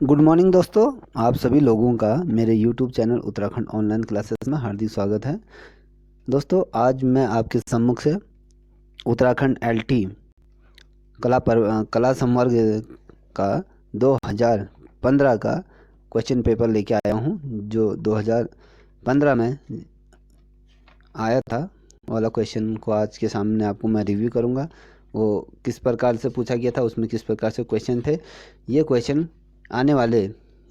Good morning दोस्तों। आप सभी लोगों का मेरे YouTube channel Uttarakhand online classes में हार्दिक स्वागत है। दोस्तों, आज मैं आपके सम्मुख से उत्तराखंड एलटी कला संवर्ग का 2015 का क्वेश्चन पेपर लेके आया हूँ, जो 2015 में आया था वाला क्वेश्चन को आज के सामने आपको मैं रिव्यू करूँगा। वो किस प्रकार से पूछा गया था, उसमें किस प्रकार से क्वेश्चन थे। ये क्वेश्चन आने वाले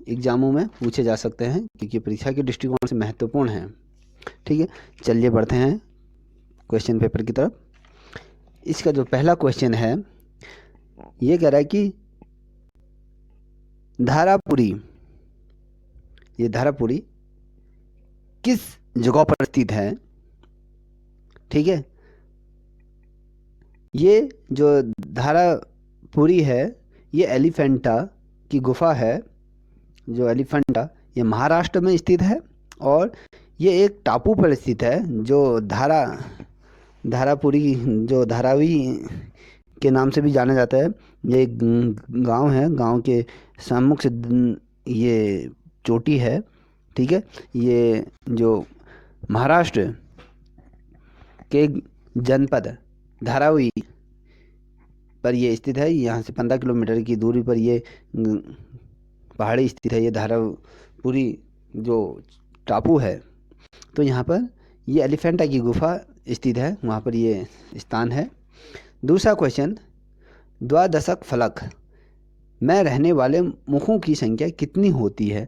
एग्जामों में पूछे जा सकते हैं, क्योंकि परीक्षा के दृष्टिकोण से महत्वपूर्ण है। ठीक है, चलिए बढ़ते हैं क्वेश्चन पेपर की तरफ। इसका जो पहला क्वेश्चन है, ये कह रहा है कि धारापुरी, ये धारापुरी किस जगह पर स्थित है। ठीक है, ये जो धारापुरी है, ये एलिफेंटा की गुफा है। जो एलिफेंटा, ये महाराष्ट्र में स्थित है और ये एक टापू पर स्थित है, जो धारापुरी, जो धारावी के नाम से भी जाना जाता है। ये एक गांव है, गांव के सम्मुख से ये चोटी है। ठीक है, ये जो महाराष्ट्र के जनपद धारावी पर ये स्थित है। यहाँ से 15 किलोमीटर की दूरी पर ये पहाड़ी स्थित है, ये धारापुरी जो टापू है। तो यहाँ पर ये एलिफेंटा की गुफा स्थित है, वहाँ पर ये स्थान है। दूसरा क्वेश्चन, द्वादशक फलक में रहने वाले मुखों की संख्या कितनी होती है।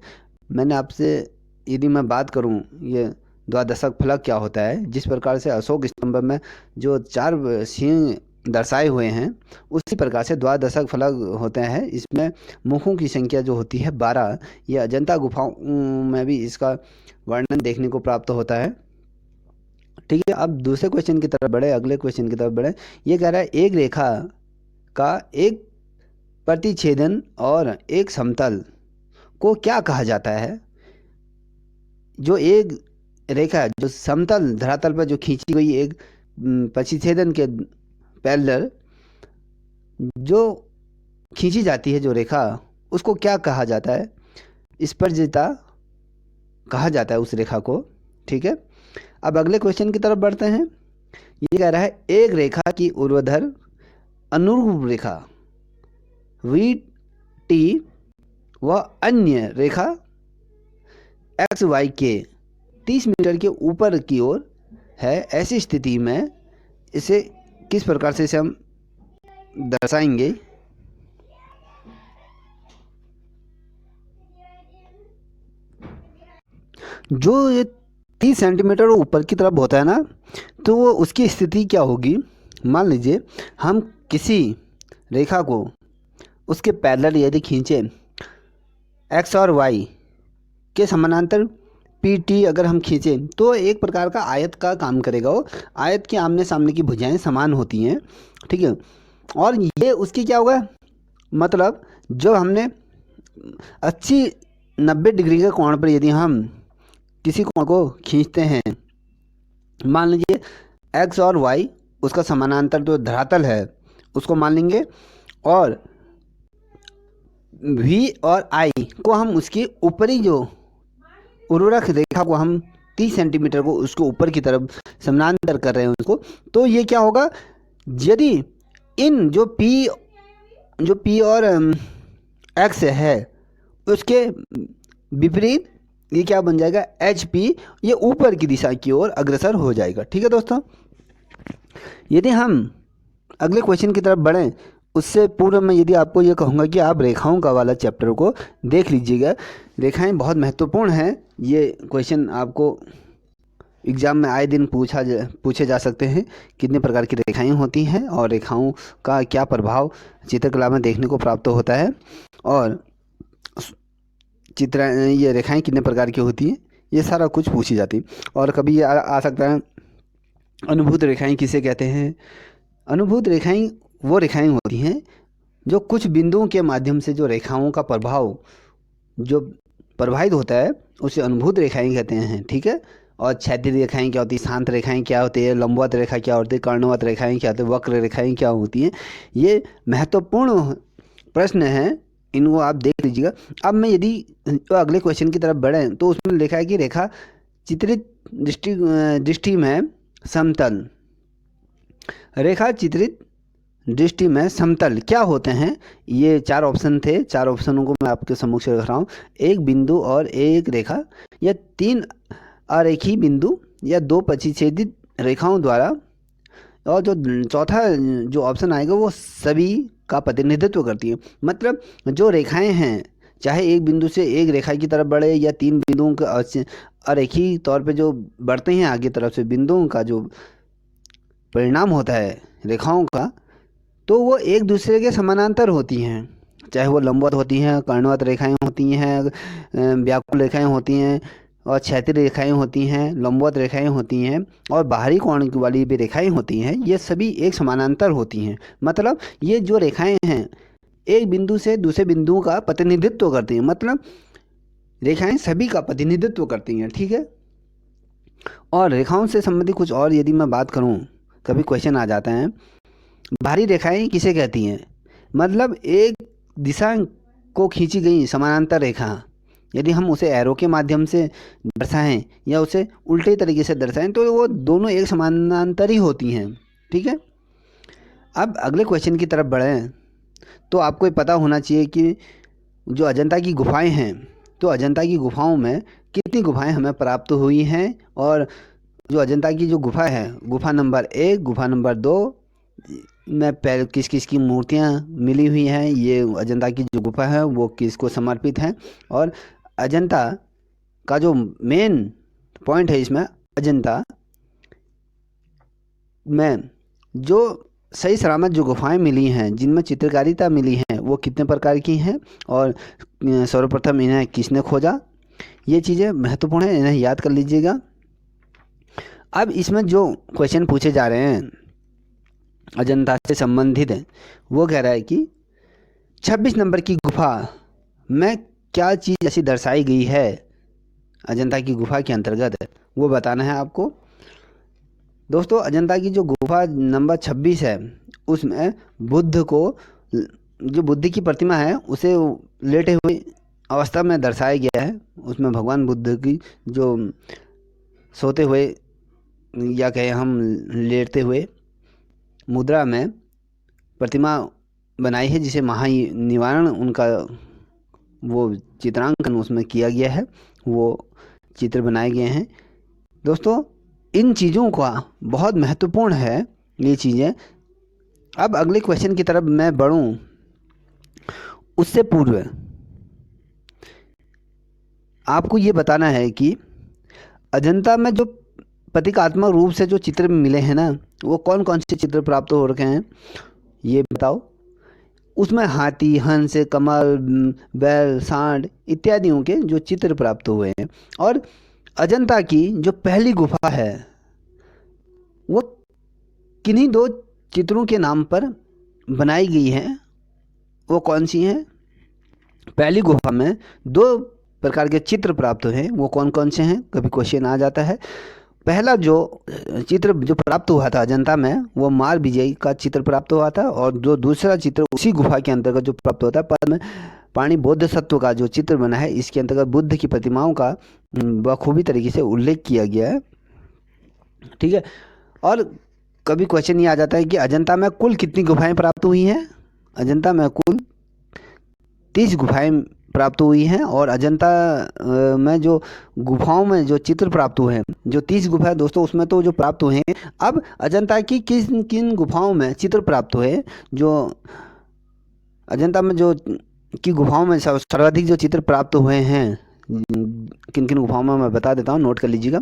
मैंने आपसे, यदि मैं बात करूँ ये द्वादशक फलक क्या होता है, जिस प्रकार से अशोक स्तंभ में जो 4 सिंह दर्शाए हुए हैं, उसी प्रकार से द्वादशक फलक होते हैं। इसमें मुखों की संख्या जो होती है 12। ये अजंता गुफाओं में भी इसका वर्णन देखने को प्राप्त होता है। ठीक है, अब दूसरे क्वेश्चन की तरफ बढ़े, अगले क्वेश्चन की तरफ बढ़े। ये कह रहा है एक रेखा का एक प्रतिच्छेदन और एक समतल को क्या कहा जाता है। जो एक रेखा जो समतल धरातल पर जो खींची गई एक प्रतिच्छेदन के पैरेलल जो खींची जाती है जो रेखा, उसको क्या कहा जाता है। स्पर्शिता कहा जाता है उस रेखा को। ठीक है, अब अगले क्वेश्चन की तरफ बढ़ते हैं। ये कह रहा है एक रेखा की ऊर्ध्वाधर अनुरूप रेखा वी टी व अन्य रेखा एक्स वाई के 30 मीटर के ऊपर की ओर है। ऐसी स्थिति में इसे किस प्रकार से इसे हम दर्शाएंगे। जो ये 30 सेंटीमीटर ऊपर की तरफ होता है ना, तो वो उसकी स्थिति क्या होगी। मान लीजिए हम किसी रेखा को उसके पैरेलल यदि खींचे, एक्स और वाई के समानांतर पी टी अगर हम खींचें, तो एक प्रकार का आयत का काम करेगा। वो आयत के आमने सामने की भुजाएं समान होती हैं। ठीक है, और ये उसकी क्या होगा, मतलब जो हमने 80-90 डिग्री के कोण पर यदि हम किसी कोण को खींचते हैं, मान लीजिए एक्स और वाई, उसका समानांतर जो धरातल है उसको मान लेंगे, और वी और आई को हम उसकी ऊपरी जो उर्वरक रेखा को हम 30 सेंटीमीटर को उसको ऊपर की तरफ समानांतर कर रहे हैं उसको। तो ये क्या होगा, यदि इन जो पी और एक्स है उसके विपरीत ये क्या बन जाएगा, एच पी, ये ऊपर की दिशा की ओर अग्रसर हो जाएगा। ठीक है दोस्तों, यदि हम अगले क्वेश्चन की तरफ बढ़ें, उससे पूर्व मैं यदि आपको ये कहूँगा कि आप रेखाओं का वाला चैप्टर को देख लीजिएगा। रेखाएं बहुत महत्वपूर्ण हैं। ये क्वेश्चन आपको एग्ज़ाम में आए दिन पूछे जा सकते हैं, कितने प्रकार की रेखाएं होती हैं और रेखाओं का क्या प्रभाव चित्रकला में देखने को प्राप्त होता है, और ये रेखाएं कितने प्रकार की होती हैं, ये सारा कुछ पूछी जाती है। और कभी ये आ सकता है अनुभूत रेखाएं किसे कहते हैं। अनुभूत रेखाएं वो रेखाएं होती हैं जो कुछ बिंदुओं के माध्यम से जो रेखाओं का प्रभाव जो प्रभावित होता है, उसे अनुभूत रेखाएं कहते हैं। ठीक है, और क्षैतिज रेखाएं क्या होती है, शांत रेखाएं क्या होती है, लंबवत रेखा क्या होती है, कर्णवत रेखाएं क्या होती है, वक्र रेखाएं क्या होती हैं। ये महत्वपूर्ण प्रश्न है इनको आप देख लीजिएगा। अब मैं यदि अगले क्वेश्चन की तरफ बढ़ें तो उसमें लिखा है कि रेखा चित्रित दृष्टि में समतल। रेखा चित्रित दृष्टि में समतल क्या होते हैं? ये 4 ऑप्शन थे, 4 ऑप्शनों को मैं आपके सम्मुख से रख रहा हूँ। एक बिंदु और एक रेखा, या 3 अरेखीय बिंदु, या 2 परिच्छेदित रेखाओं द्वारा, और जो चौथा जो ऑप्शन आएगा वो सभी का प्रतिनिधित्व करती है। मतलब जो रेखाएं हैं, चाहे एक बिंदु से एक रेखा की तरफ बढ़े या 3 बिंदुओं के अरेखीय तौर पे जो बढ़ते हैं आगे तरफ से, बिंदुओं का जो परिणाम होता है रेखाओं का, तो वो एक दूसरे के समानांतर होती हैं। चाहे वो लंबवत होती हैं, कर्णवत रेखाएं होती हैं, व्याकुल रेखाएं होती हैं, और क्षैतिज रेखाएं होती हैं, लंबवत रेखाएं होती हैं, और बाहरी कोण वाली भी रेखाएं होती हैं। ये सभी एक समानांतर होती हैं। मतलब ये जो रेखाएं हैं एक बिंदु से दूसरे बिंदु का प्रतिनिधित्व करती हैं। मतलब रेखाएं सभी का प्रतिनिधित्व करती हैं, ठीक है। और रेखाओं से संबंधित कुछ और यदि मैं बात करूं, कभी क्वेश्चन आ जाता है, बाहरी रेखाएं किसे कहती हैं? मतलब एक दिशा को खींची गई समानांतर रेखा, यदि हम उसे एरो के माध्यम से दर्शाएं या उसे उल्टे तरीके से दर्शाएं तो वो दोनों एक समानांतर ही होती हैं, ठीक है। अब अगले क्वेश्चन की तरफ बढ़ें तो आपको ये पता होना चाहिए कि जो अजंता की गुफाएं हैं, तो अजंता की गुफाओं में कितनी गुफाएं हमें प्राप्त हुई हैं, और जो अजंता की जो गुफा है, गुफा नंबर 1, गुफा नंबर 2 में पहले किस किस की मूर्तियां मिली हुई हैं, ये अजंता की जो गुफा है वो किसको समर्पित है, और अजंता का जो मेन पॉइंट है इसमें, अजंता में जो सही सलामत जो गुफाएं मिली हैं जिनमें चित्रकारिता मिली है वो कितने प्रकार की हैं, और सर्वप्रथम इन्हें किसने खोजा, ये चीज़ें महत्वपूर्ण है, इन्हें याद कर लीजिएगा। अब इसमें जो क्वेश्चन पूछे जा रहे हैं अजंता से संबंधित है, वो कह रहा है कि 26 नंबर की गुफा में क्या चीज़ ऐसी दर्शाई गई है अजंता की गुफा के अंतर्गत है, वो बताना है आपको। दोस्तों अजंता की जो गुफा नंबर 26 है उसमें बुद्ध को, जो बुद्ध की प्रतिमा है उसे लेटे हुए अवस्था में दर्शाया गया है। उसमें भगवान बुद्ध की जो सोते हुए या कहें हम लेटते हुए मुद्रा में प्रतिमा बनाई है, जिसे महानिवारण उनका वो चित्रांकन उसमें किया गया है, वो चित्र बनाए गए हैं। दोस्तों इन चीज़ों का बहुत महत्वपूर्ण है ये चीज़ें। अब अगले क्वेश्चन की तरफ मैं बढ़ूं उससे पूर्व आपको ये बताना है कि अजंता में जो प्रतीकात्मक रूप से जो चित्र मिले हैं ना, वो कौन कौन से चित्र प्राप्त हो रखे हैं ये बताओ। उसमें हाथी, हंस, कमल, बैल, सांड इत्यादियों के जो चित्र प्राप्त हुए हैं। और अजंता की जो पहली गुफा है वो किन्हीं 2 चित्रों के नाम पर बनाई गई है, वो कौन सी हैं? पहली गुफा में 2 प्रकार के चित्र प्राप्त हुए हैं, वो कौन कौन से हैं, कभी क्वेश्चन आ जाता है। पहला जो चित्र जो प्राप्त हुआ था अजंता में वो मार विजय का चित्र प्राप्त हुआ था, और जो दूसरा चित्र उसी गुफा के अंतर्गत जो प्राप्त होता है पद्म पाणी बोधिसत्व का जो चित्र बना है, इसके अंतर्गत बुद्ध की प्रतिमाओं का बखूबी तरीके से उल्लेख किया गया है, ठीक है। और कभी क्वेश्चन ये आ जाता है कि अजंता में कुल कितनी गुफाएं प्राप्त हुई हैं? अजंता में कुल 30 गुफाएं प्राप्त हुई हैं, और अजंता में जो गुफाओं में जो चित्र प्राप्त हुए हैं, जो 30 गुफा है दोस्तों उसमें तो जो प्राप्त हुए हैं। अब अजंता की किन किन गुफाओं में चित्र प्राप्त हुए, जो अजंता में जो की गुफाओं में सर्वाधिक जो चित्र प्राप्त हुए हैं, किन किन गुफाओं में मैं बता देता हूँ, नोट कर लीजिएगा।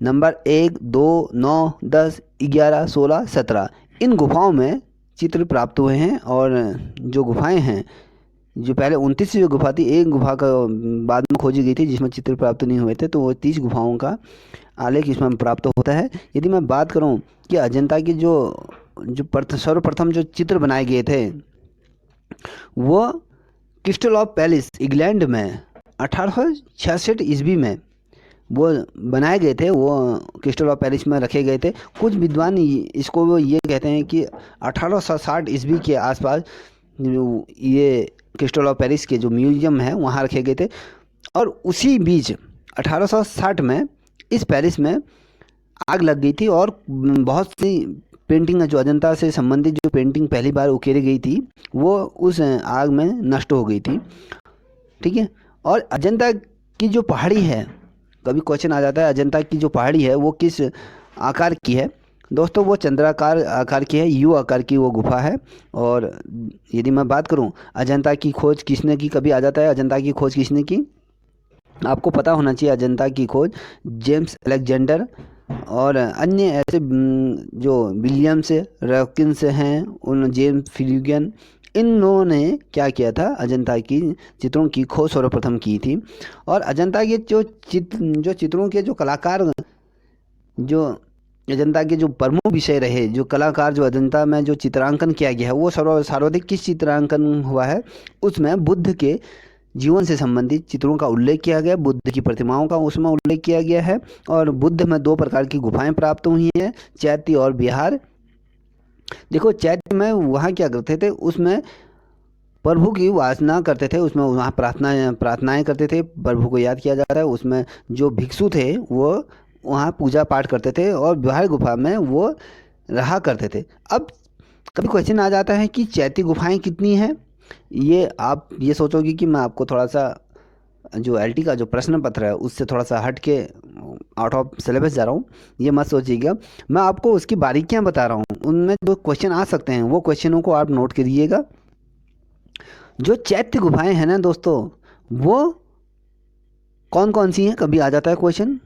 नंबर 1, 2, 9, 10, 11, 16, 17 इन गुफाओं में चित्र प्राप्त हुए हैं। और जो गुफाएं हैं, जो पहले 29 जो गुफा थी, एक गुफा का बाद में खोजी गई थी जिसमें चित्र प्राप्त नहीं हुए थे, तो वो 30 गुफाओं का आलेख इसमें प्राप्त होता है। यदि मैं बात करूं कि अजंता की जो सर्वप्रथम जो चित्र बनाए गए थे वो क्रिस्टल ऑफ पैलेस इंग्लैंड में 1866 ईस्वी में वो बनाए गए थे, वो क्रिस्टल ऑफ पैलेस में रखे गए थे। कुछ विद्वान इसको वो ये कहते हैं कि 1860 ईस्वी के आसपास ये क्रिस्टल ऑफ पेरिस के जो म्यूजियम है वहाँ रखे गए थे। और उसी बीच 1860 में इस पेरिस में आग लग गई थी और बहुत सी पेंटिंग जो अजंता से संबंधित जो पेंटिंग पहली बार उकेरी गई थी वो उस आग में नष्ट हो गई थी। ठीक है। और अजंता की जो पहाड़ी है, कभी क्वेश्चन आ जाता है अजंता की जो पहाड़ी है वो किस आकार की है। दोस्तों वो चंद्राकार आकार की है, यू आकार की वो गुफा है। और यदि मैं बात करूं अजंता की खोज किसने की, कभी आ जाता है अजंता की खोज किसने की, आपको पता होना चाहिए अजंता की खोज जेम्स अलेक्जेंडर और अन्य ऐसे जो विलियम्स रॉकिंस हैं, उन जेम्स फ्यूगन, इन लोगों ने क्या किया था, अजंता की चित्रों की खोज सर्वप्रथम की थी। और अजंता के जो चित्रों के जो कलाकार, जो अजंता के जो प्रमुख विषय रहे, जो कलाकार, जो अजंता में जो चित्रांकन किया गया है वो सर्वाधिक किस चित्रांकन हुआ है, उसमें बुद्ध के जीवन से संबंधित चित्रों का उल्लेख किया गया, बुद्ध की प्रतिमाओं का उसमें उल्लेख किया गया है। और बुद्ध में 2 प्रकार की गुफाएं प्राप्त हुई हैं, चैत्य और विहार। देखो चैत्य में वहाँ क्या करते थे, उसमें प्रभु की वासना करते थे, उसमें वहाँ प्रार्थनाएं करते थे, प्रभु को याद किया जाता है। उसमें जो भिक्षु थे वो वहाँ पूजा पाठ करते थे और विहार गुफा में वो रहा करते थे। अब कभी क्वेश्चन आ जाता है कि चैत्य गुफाएं कितनी हैं। ये आप ये सोचोगे कि मैं आपको थोड़ा सा जो एलटी का जो प्रश्न पत्र है उससे थोड़ा सा हट के आउट ऑफ सिलेबस जा रहा हूँ, ये मत सोचिएगा। मैं आपको उसकी बारीकियाँ बता रहा हूँ, उनमें जो क्वेश्चन आ सकते हैं वो क्वेश्चनों को आप नोट करिएगा। जो चैत्य गुफाएं हैं ना दोस्तों, वो कौन कौन सी हैं, कभी आ जाता है क्वेश्चन।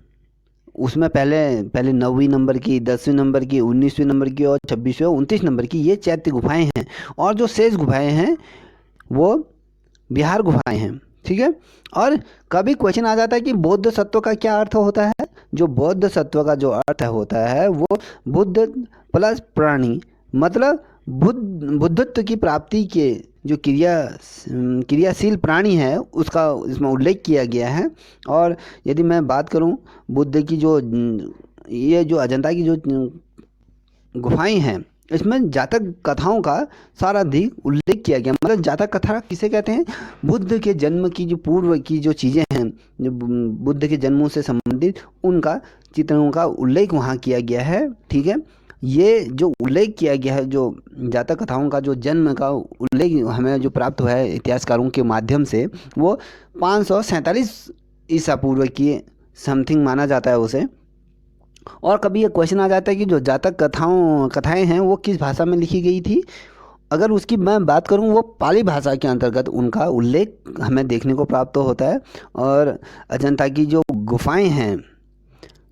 उसमें पहले 9वीं नंबर की, 10वीं नंबर की, 19वीं नंबर की और 26वीं और 29 नंबर की ये चैत्य गुफाएं हैं। और जो शेष गुफाएं हैं वो विहार गुफाएं हैं। ठीक है। और कभी क्वेश्चन आ जाता है कि बौद्ध सत्व का क्या अर्थ होता है। जो बौद्ध सत्व का जो अर्थ होता है वो बुद्ध प्लस प्राणी, मतलब बुद्धत्व की प्राप्ति के जो क्रियाशील प्राणी है उसका इसमें उल्लेख किया गया है। और यदि मैं बात करूं बुद्ध की जो ये जो अजंता की जो गुफाएं हैं इसमें जातक कथाओं का सर्वाधिक उल्लेख किया गया। मतलब जातक कथा किसे कहते हैं, बुद्ध के जन्म की जो पूर्व की जो चीज़ें हैं, जो बुद्ध के जन्मों से संबंधित उनका चित्रों का उल्लेख वहाँ किया गया है। ठीक है। ये जो उल्लेख किया गया है, जो जातक कथाओं का जो जन्म का उल्लेख हमें जो प्राप्त हुआ है इतिहासकारों के माध्यम से, वो 547 ईसा पूर्व की समथिंग माना जाता है उसे। और कभी ये क्वेश्चन आ जाता है कि जो जातक कथाएं हैं वो किस भाषा में लिखी गई थी। अगर उसकी मैं बात करूं वो पाली भाषा के अंतर्गत उनका उल्लेख हमें देखने को प्राप्त होता है। और अजंता की जो गुफाएं हैं,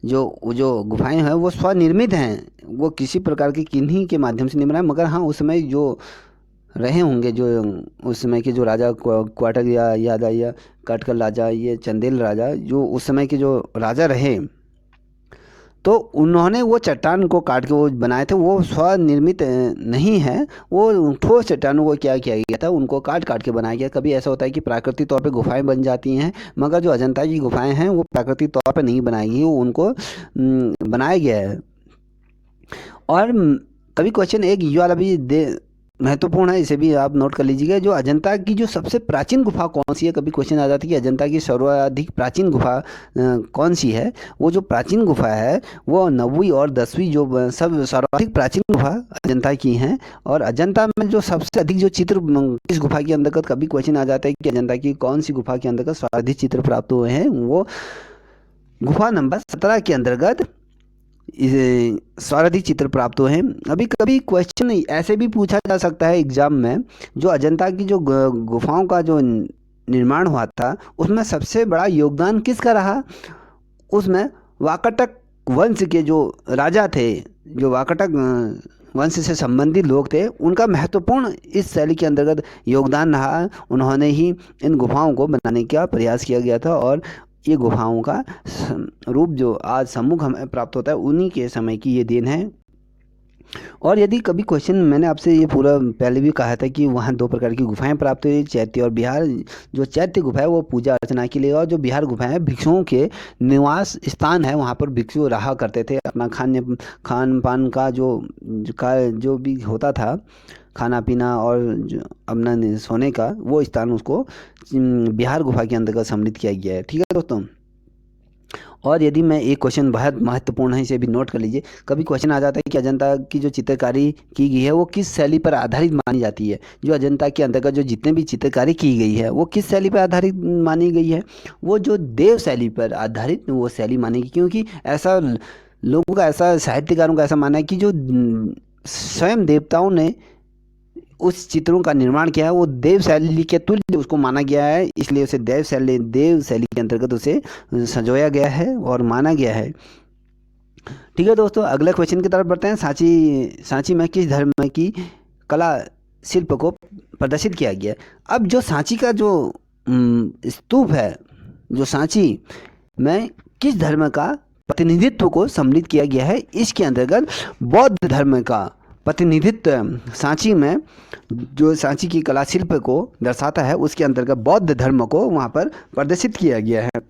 जो गुफाएं हैं वो स्वनिर्मित हैं, वो किसी प्रकार की किन्हीं के माध्यम से नहीं बनाए, मगर हाँ उस समय जो रहे होंगे, जो उस समय के जो राजा क्वाटर या यादा या काटकल राजा, ये चंदेल राजा, जो उस समय के जो राजा रहे, तो उन्होंने वो चट्टान को काट के वो बनाए थे। वो स्वनिर्मित नहीं है, वो ठोस चट्टानों को क्या किया गया था, उनको काट काट के बनाया गया। कभी ऐसा होता है कि प्राकृतिक तौर पे गुफाएं बन जाती हैं, मगर जो अजंता की गुफाएं हैं वो प्राकृतिक तौर पे नहीं बनाई गई, वो उनको बनाया गया है। और कभी क्वेश्चन एक ये वाला भी महत्वपूर्ण है, इसे भी आप नोट कर लीजिएगा। जो अजंता की जो सबसे प्राचीन गुफा कौन सी है, कभी क्वेश्चन आ जाता है कि अजंता की सर्वाधिक प्राचीन गुफा कौन सी है। वो जो प्राचीन गुफा है वो 9वीं और 10वीं जो सब सर्वाधिक प्राचीन गुफा अजंता की हैं। और अजंता में जो सबसे अधिक जो चित्र इस गुफा के अंतर्गत, कभी क्वेश्चन आ जाता है कि अजंता की कौन सी गुफा के अंतर्गत सर्वाधिक चित्र प्राप्त हुए हैं, वो गुफा नंबर 17 के अंतर्गत सर्वाधिक चित्र प्राप्त हुए हैं। अभी कभी क्वेश्चन ऐसे भी पूछा जा सकता है एग्जाम में, जो अजंता की जो गुफाओं का जो निर्माण हुआ था उसमें सबसे बड़ा योगदान किसका रहा। उसमें वाकाटक वंश के जो राजा थे, जो वाकाटक वंश से संबंधित लोग थे, उनका महत्वपूर्ण इस शैली के अंतर्गत योगदान रहा। उन्होंने ही इन गुफाओं को बनाने का प्रयास किया गया था और ये गुफाओं का रूप जो आज सम्मुख हमें प्राप्त होता है उन्हीं के समय की ये देन है। और यदि कभी क्वेश्चन, मैंने आपसे ये पूरा पहले भी कहा था कि वहाँ 2 प्रकार की गुफाएं प्राप्त हुई, चैत्य और विहार। जो चैत्य गुफा है वो पूजा अर्चना के लिए, और जो विहार गुफाएं हैं भिक्षुओं के निवास स्थान है, वहाँ पर भिक्षु रहा करते थे। अपना खान पान का जो भी होता था, खाना पीना और जो अपना सोने का वो स्थान उसको बिहार गुफा के अंतर्गत सम्मिलित किया गया है। ठीक है दोस्तों। और यदि मैं एक क्वेश्चन बहुत महत्वपूर्ण है, इसे भी नोट कर लीजिए। कभी क्वेश्चन आ जाता है कि अजंता की जो चित्रकारी की गई है वो किस शैली पर आधारित मानी जाती है। जो अजंता के अंतर्गत जो जितने भी चित्रकारी की गई है वो किस शैली पर आधारित मानी गई है। वो जो देव शैली पर आधारित वो शैली मानेगी, क्योंकि ऐसा लोगों का, ऐसा साहित्यकारों का ऐसा मानना है कि जो स्वयं देवताओं ने उस चित्रों का निर्माण किया है वो देव शैली के तुल्य उसको माना गया है, इसलिए उसे देव शैली के अंतर्गत उसे संजोया गया है और माना गया है। ठीक है दोस्तों, अगले क्वेश्चन की तरफ बढ़ते हैं। सांची सांची में किस धर्म की कला शिल्प को प्रदर्शित किया गया है। अब जो सांची का जो स्तूप है, जो सांची में किस धर्म का प्रतिनिधित्व को सम्मिलित किया गया है, इसके अंतर्गत बौद्ध धर्म का प्रतिनिधित्व सांची में जो सांची की कला शिल्प को दर्शाता है उसके अंतर्गत बौद्ध धर्म को वहाँ पर प्रदर्शित किया गया है।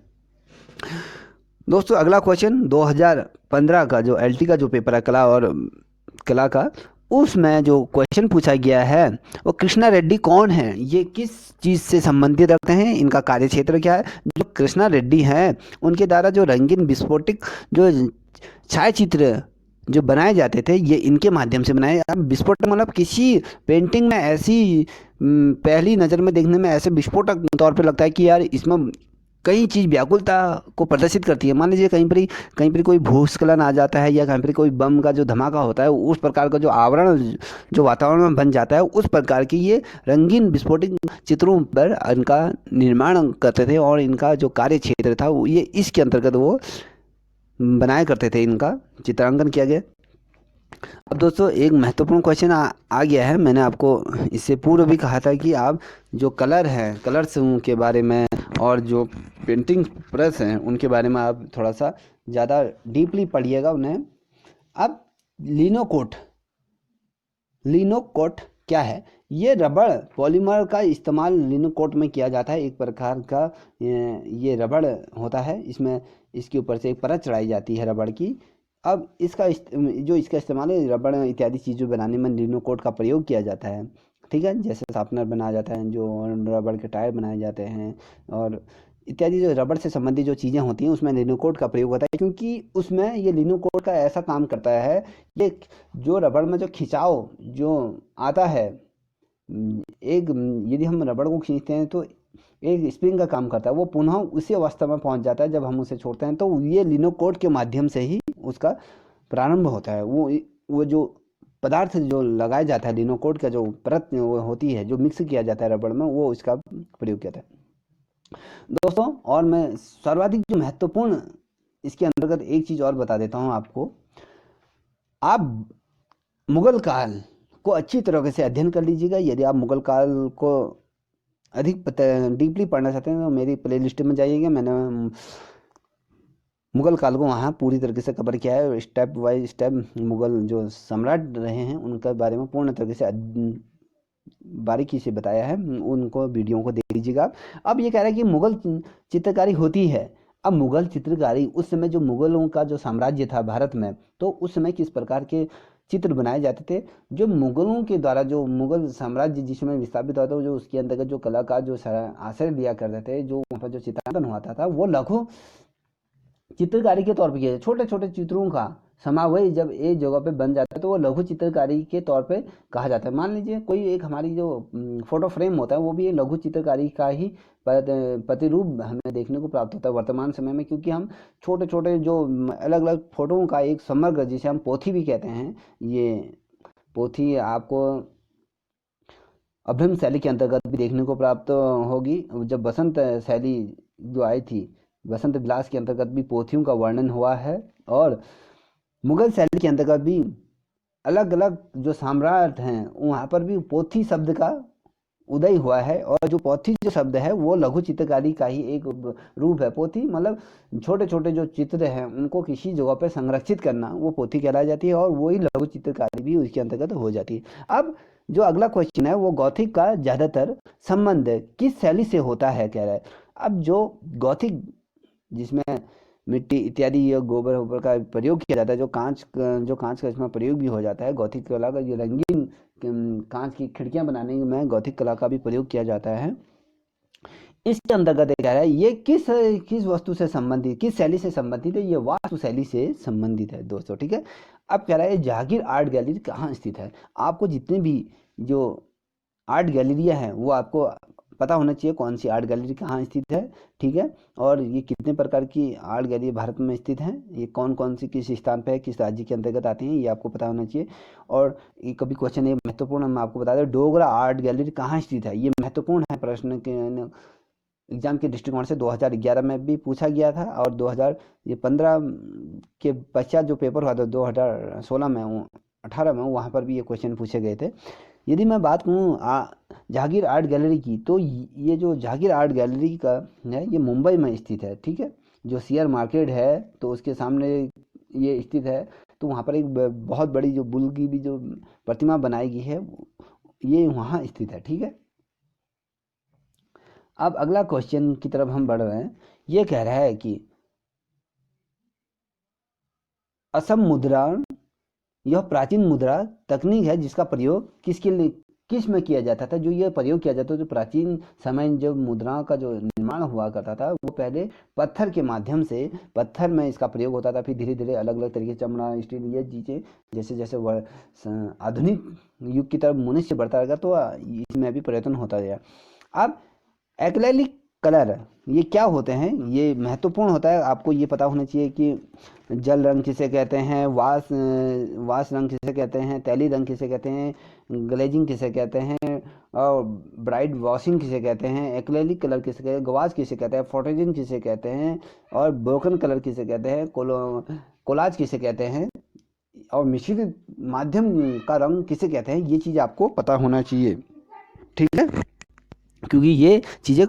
दोस्तों अगला क्वेश्चन 2015 का जो एलटी का जो पेपर है कला का, उसमें जो क्वेश्चन पूछा गया है वो कृष्णा रेड्डी कौन है, ये किस चीज़ से संबंधित रखते हैं, इनका कार्य क्षेत्र क्या है। जो कृष्णा रेड्डी हैं उनके द्वारा जो रंगीन विस्फोटिक जो छाया चित्र जो बनाए जाते थे ये इनके माध्यम से बनाए। अब विस्फोटक मतलब किसी पेंटिंग में ऐसी पहली नज़र में देखने में ऐसे विस्फोटक तौर पे लगता है कि यार इसमें कई चीज़ व्याकुलता को प्रदर्शित करती है। मान लीजिए कहीं पर कोई भूस्खलन आ जाता है या कहीं पर कोई बम का जो धमाका होता है, उस प्रकार का जो आवरण जो वातावरण में बन जाता है, उस प्रकार की ये रंगीन विस्फोटक चित्रों पर इनका निर्माण करते थे और इनका जो कार्य क्षेत्र था ये इसके अंतर्गत वो बनाया करते थे, इनका चित्रांकन किया गया। अब दोस्तों एक महत्वपूर्ण क्वेश्चन आ गया है। मैंने आपको इससे पूर्व भी कहा था कि आप जो कलर हैं, कलर्स के बारे में और जो पेंटिंग प्रेस हैं उनके बारे में आप थोड़ा सा ज़्यादा डीपली पढ़िएगा उन्हें। अब लिनोकोट क्या है। ये रबड़ पॉलीमर का इस्तेमाल लिनोकोट में किया जाता है। एक प्रकार का ये रबड़ होता है, इसमें इसके ऊपर से एक परत चढ़ाई जाती है रबड़ की। अब इसका इस्तेमाल है रबड़ इत्यादि चीज़ों बनाने में लिनोकोट का प्रयोग किया जाता है। ठीक है, जैसे शार्पनर बनाया जाता है, जो रबड़ के टायर बनाए जाते हैं और इत्यादि जो रबड़ से संबंधित जो चीज़ें होती हैं उसमें लिनोकोट का प्रयोग होता है, क्योंकि उसमें ये लिनोकोट का ऐसा काम करता है, ये जो रबड़ में जो खिंचाव जो आता है, एक यदि हम रबड़ को खींचते हैं तो एक स्प्रिंग का काम करता है, वो पुनः उसी अवस्था में पहुंच जाता है जब हम उसे छोड़ते हैं। तो ये लिनोकोट के माध्यम से ही उसका प्रारंभ होता है। वो जो पदार्थ जो लगाया जाता है, लिनोकोट का जो परत वो होती है जो मिक्स किया जाता है रबड़ में, वो इसका प्रयोग किया जाता है दोस्तों। और मैं सर्वाधिक जो महत्वपूर्ण इसके अंतर्गत एक चीज़ और बता देता हूँ आपको। आप मुगल काल को अच्छी तरीके से अध्ययन कर लीजिएगा। यदि आप मुगल काल को अधिक डीपली पढ़ना चाहते हैं तो मेरी प्ले लिस्ट में जाइएगा। मैंने मुगल काल को वहाँ पूरी तरीके से कवर किया है, स्टेप बाय स्टेप मुगल जो सम्राट रहे हैं उनके बारे में पूर्ण तरीके से बारीकी से बताया है, उनको वीडियो को देख लीजिएगा। अब ये कह रहा है कि मुगल चित्रकारी होती है। अब मुगल चित्रकारी उस समय जो मुगलों का जो साम्राज्य था भारत में, तो उस समय किस प्रकार के चित्र बनाए जाते थे। जो मुगलों के द्वारा जो मुगल साम्राज्य जिसमें विस्थापित होता था, जो उसके अंतर्गत जो कलाकार जो आश्रय लिया करते थे, जो वहाँ पर जो चित्रांकन होता था वो लघु चित्रकारी के तौर पे किया, छोटे छोटे चित्रों का समावय जब एक जगह पे बन जाता है तो वो लघु चित्रकारी के तौर पे कहा जाता है। मान लीजिए कोई एक हमारी जो फोटो फ्रेम होता है वो भी लघु चित्रकारी का ही प्रतिरूप हमें देखने को प्राप्त होता है वर्तमान समय में, क्योंकि हम छोटे छोटे जो अलग अलग फोटोओं का एक समग्र, जिसे हम पोथी भी कहते हैं, ये पोथी आपको अभ्रम शैली के अंतर्गत भी देखने को प्राप्त होगी। जब बसंत शैली जो आई थी, बसंत विलास के अंतर्गत भी पोथियों का वर्णन हुआ है, और मुगल शैली के अंतर्गत भी अलग अलग जो सम्राट हैं वहाँ पर भी पोथी शब्द का उदय हुआ है। और जो पोथी जो शब्द है वो लघु चित्रकारी का ही एक रूप है। पोथी मतलब छोटे छोटे जो चित्र हैं उनको किसी जगह पर संरक्षित करना, वो पोथी कहलाई जाती है, और वही लघु चित्रकारी भी उसके अंतर्गत हो जाती है। अब जो अगला क्वेश्चन है वो गॉथिक का ज़्यादातर संबंध किस शैली से होता है, कह रहा है। अब जो गॉथिक जिसमें मिट्टी इत्यादि या गोबर वोबर का प्रयोग किया जाता है, जो कांच का इसमें प्रयोग भी हो जाता है, गॉथिक कला का जो रंगीन कांच की खिड़कियां बनाने में गौथिक कला का भी प्रयोग किया जाता है। इसके अंतर्गत ये कह रहा है ये किस किस वस्तु से संबंधित, किस शैली से संबंधित है, ये वास्तु शैली से संबंधित है दोस्तों, ठीक है। अब कह रहा है जहांगीर आर्ट गैलरी कहाँ स्थित है। आपको जितने भी जो आर्ट गैलरियाँ हैं वो आपको पता होना चाहिए कौन सी आर्ट गैलरी कहाँ स्थित है, ठीक है। और ये कितने प्रकार की आर्ट गैलरी भारत में स्थित हैं, ये कौन कौन सी किस स्थान पे है, किस राज्य के अंतर्गत आती हैं, ये आपको पता होना चाहिए। और ये कभी क्वेश्चन ये महत्वपूर्ण, मैं आपको बता दें, डोगरा आर्ट गैलरी कहाँ स्थित है, ये महत्वपूर्ण है प्रश्न के एग्जाम के दृष्टिकोण से। 2011 में भी पूछा गया था और 2015 के पश्चात जो पेपर हुआ था 2016 में 18 में, वहाँ पर भी ये क्वेश्चन पूछे गए थे। यदि मैं बात करूँ जहांगीर आर्ट गैलरी की, तो ये जो जहांगीर आर्ट गैलरी का है ये मुंबई में स्थित है, ठीक है। जो शेयर मार्केट है तो उसके सामने ये स्थित है। तो वहाँ पर एक बहुत बड़ी जो बुल की भी जो प्रतिमा बनाई गई है ये वहाँ स्थित है, ठीक है। अब अगला क्वेश्चन की तरफ हम बढ़ रहे हैं। ये कह रहा है कि असम मुद्रा यह प्राचीन मुद्रा तकनीक है जिसका प्रयोग किसके लिए, किस में किया जाता था। जो ये प्रयोग किया जाता था, जो प्राचीन समय जब मुद्राओं का जो निर्माण हुआ करता था वो पहले पत्थर के माध्यम से, पत्थर में इसका प्रयोग होता था। फिर धीरे धीरे अलग अलग तरीके से चमड़ा, स्टील, ये चीज़ें जैसे जैसे आधुनिक युग की तरफ मनुष्य बढ़ता रहेगा तो इसमें भी परिवर्तन होता गया। अब एक्रेलिक कलर ये क्या होते हैं, ये महत्वपूर्ण होता है। आपको ये पता होना चाहिए कि जल रंग किसे कहते हैं, वास रंग किसे कहते हैं, तैली रंग किसे कहते हैं, ग्लेजिंग किसे कहते हैं, और ब्राइट वॉशिंग किसे कहते हैं, एक्रेलिक कलर किसे कहते हैं, गवास किसे कहते हैं, फोटोजिन किसे कहते हैं, और ब्रोकन कलर किसे कहते हैं, कोलाज किसे कहते हैं, और मिश्रित माध्यम का रंग किसे कहते हैं। ये चीज़ आपको पता होना चाहिए, ठीक है, क्योंकि ये चीज़ें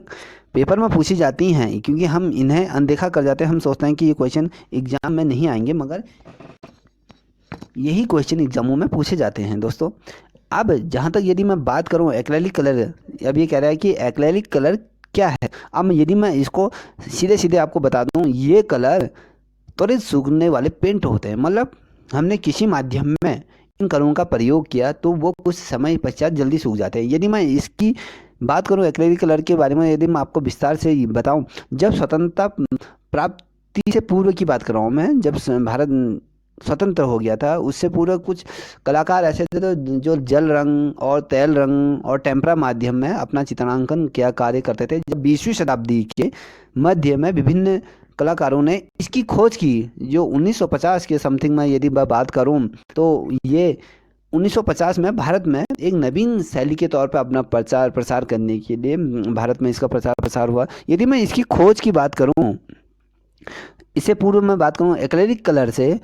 पेपर में पूछी जाती हैं। क्योंकि हम इन्हें अनदेखा कर जाते हैं, हम सोचते हैं कि ये क्वेश्चन एग्जाम में नहीं आएंगे, मगर यही क्वेश्चन एग्जामों में पूछे जाते हैं दोस्तों। अब जहाँ तक यदि मैं बात करूँ एक्रेलिक कलर, अब ये कह रहा है कि एक्रेलिक कलर क्या है। अब यदि मैं इसको सीधे सीधे आपको बता दूँ, ये कलर त्वरित सूखने वाले पेंट होते हैं। मतलब हमने किसी माध्यम में इन कलरों का प्रयोग किया तो वो कुछ समय पश्चात जल्दी सूख जाते हैं। यदि मैं इसकी बात करूं एक्रेलिक कलर के बारे में, यदि मैं आपको विस्तार से बताऊं, जब स्वतंत्रता प्राप्ति से पूर्व की बात कर रहा हूँ मैं, जब भारत स्वतंत्र हो गया था उससे पूर्व कुछ कलाकार ऐसे थे तो जो जल रंग और तैल रंग और टेम्परा माध्यम में अपना चित्रांकन क्या कार्य करते थे। जब 20वीं शताब्दी के मध्य में विभिन्न कलाकारों ने इसकी खोज की, जो 1950 के समथिंग में यदि मैं बात करूं तो ये 1950 में भारत में एक नवीन शैली के तौर पर अपना प्रचार प्रसार करने के लिए भारत में इसका प्रचार प्रसार हुआ। यदि मैं इसकी खोज की बात करूं, इससे पूर्व मैं बात करूं, एक्रेलिक कलर से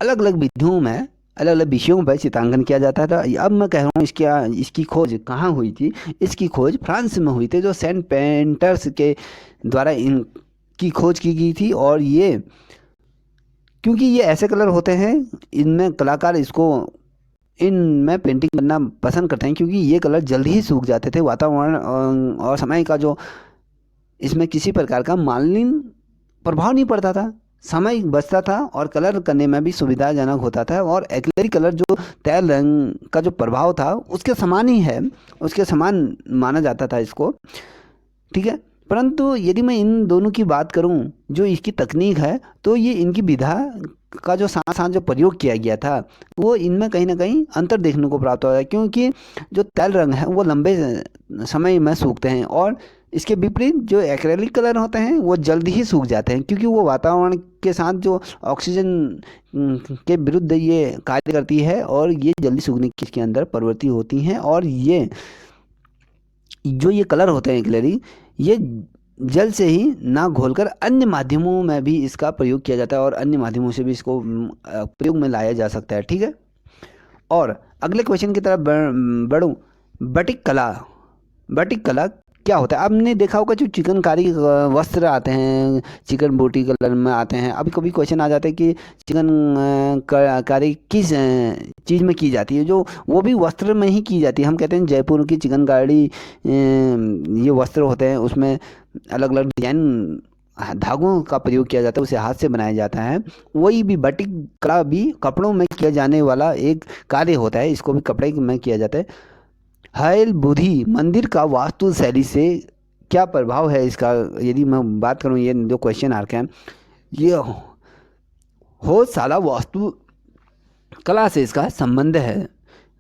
अलग अलग विधियों में अलग अलग विषयों पर चित्रांकन किया जाता था। अब मैं कह रहा हूँ इसकी खोज कहाँ हुई थी। इसकी खोज फ्रांस में हुई थी, जो सेंट पेंटर्स के द्वारा इनकी खोज की गई थी। और ये क्योंकि ये ऐसे कलर होते हैं, इनमें कलाकार इनमें पेंटिंग करना पसंद करते हैं, क्योंकि ये कलर जल्द ही सूख जाते थे। वातावरण और समय का जो इसमें किसी प्रकार का मालिन्य प्रभाव नहीं पड़ता था, समय बचता था और कलर करने में भी सुविधाजनक होता था। और एक्रेलिक कलर जो तैल रंग का जो प्रभाव था उसके समान ही है, उसके समान माना जाता था इसको, ठीक है। परंतु यदि मैं इन दोनों की बात करूं, जो इसकी तकनीक है, तो ये इनकी विधा का जो साथ साथ जो प्रयोग किया गया था वो इनमें कहीं ना कहीं अंतर देखने को प्राप्त होता है। क्योंकि जो तैल रंग है वो लंबे समय में सूखते हैं और इसके विपरीत जो एक्रेलिक कलर होते हैं वो जल्दी ही सूख जाते हैं, क्योंकि वो वातावरण के साथ जो ऑक्सीजन के विरुद्ध ये कार्य करती है और ये जल्दी सूखने की इसके अंदर प्रवृत्ति होती हैं। और ये जो ये कलर होते हैं एक्रेलिक, ये जल से ही ना घोलकर अन्य माध्यमों में भी इसका प्रयोग किया जाता है और अन्य माध्यमों से भी इसको प्रयोग में लाया जा सकता है, ठीक है। और अगले क्वेश्चन की तरफ बढ़ूँ, बटिक कला क्या होता है। आपने देखा होगा जो चिकनकारी वस्त्र आते हैं, चिकन बोटी कलर में आते हैं। अभी कभी क्वेश्चन आ जाता है कि चिकनकारी किस चीज़ में की जाती है, जो वो भी वस्त्र में ही की जाती है। हम कहते हैं जयपुर की चिकनकारी ये वस्त्र होते हैं, उसमें अलग अलग डिजाइन धागों का प्रयोग किया जाता है, उसे हाथ से बनाया जाता है। वही भी बाटिक कला भी कपड़ों में किया जाने वाला एक कार्य होता है, इसको भी कपड़े में किया जाता है। हयल बुद्धि मंदिर का वास्तु शैली से क्या प्रभाव है इसका, यदि मैं बात करूं, ये जो क्वेश्चन आ रखे हैं ये हो साला वास्तु कला से इसका संबंध है।